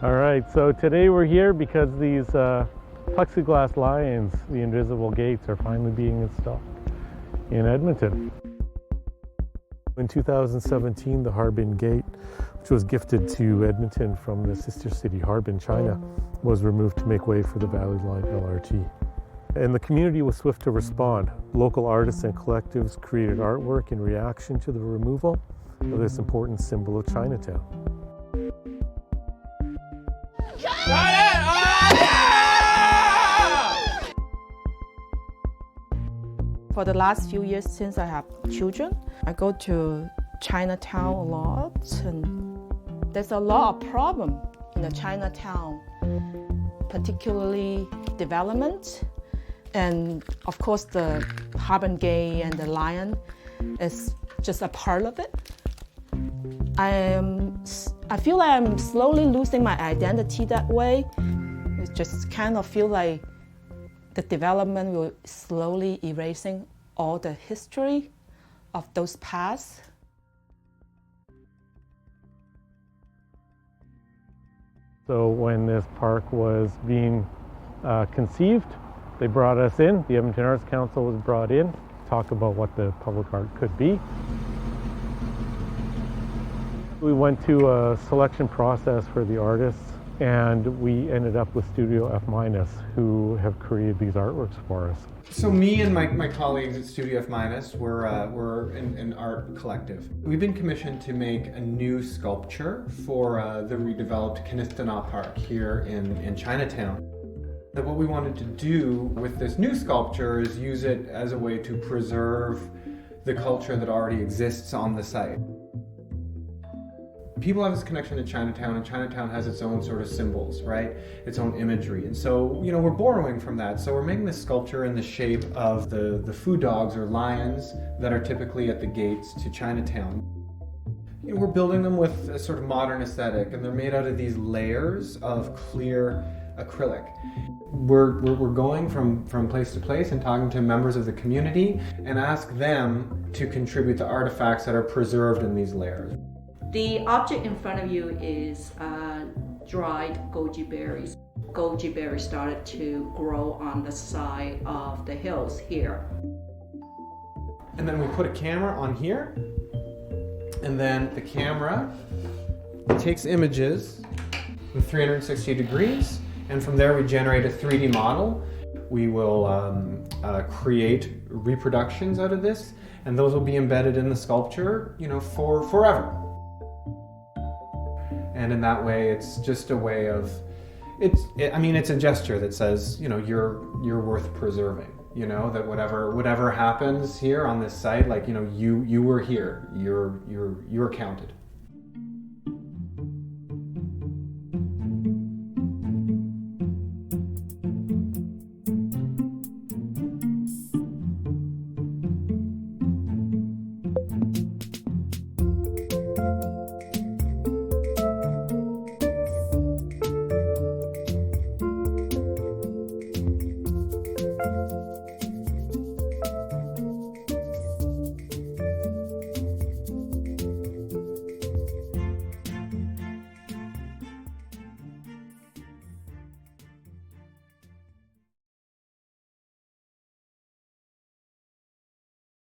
All right, so today we're here because these plexiglass lions, the invisible gates, are finally being installed in Edmonton. In 2017, the Harbin Gate, which was gifted to Edmonton from the sister city Harbin, China, was removed to make way for the Valley Line LRT. And the community was swift to respond. Local artists and collectives created artwork in reaction to the removal of this important symbol of Chinatown. For the last few years since I have children, I go to Chinatown a lot, and there's a lot of problem in the Chinatown, particularly development, and of course the Harbin Gate and the lion is just a part of it. I feel like I'm slowly losing my identity that way. It just kind of feel like the development will slowly erasing all the history of those past. So when this park was being conceived, they brought us in. The Edmonton Arts Council was brought in to talk about what the public art could be. We went to a selection process for the artists, and we ended up with Studio F-, who have created these artworks for us. So me and my colleagues at Studio F-, we're an art collective. We've been commissioned to make a new sculpture for the redeveloped Kinistinâw Park here in Chinatown. And what we wanted to do with this new sculpture is use it as a way to preserve the culture that already exists on the site. People have this connection to Chinatown, and Chinatown has its own sort of symbols, right? Its own imagery. And so, we're borrowing from that. So we're making this sculpture in the shape of the food dogs or lions that are typically at the gates to Chinatown. We're building them with a sort of modern aesthetic, and they're made out of these layers of clear acrylic. We're going from place to place and talking to members of the community and ask them to contribute to artifacts that are preserved in these layers. The object in front of you is dried goji berries. Goji berries started to grow on the side of the hills here. And then we put a camera on here, and then the camera takes images in 360 degrees, and from there we generate a 3D model. We will create reproductions out of this, and those will be embedded in the sculpture, for forever. And in that way, it's just a way of, it's a gesture that says, you're worth preserving. That whatever happens here on this site, you were here, you're counted.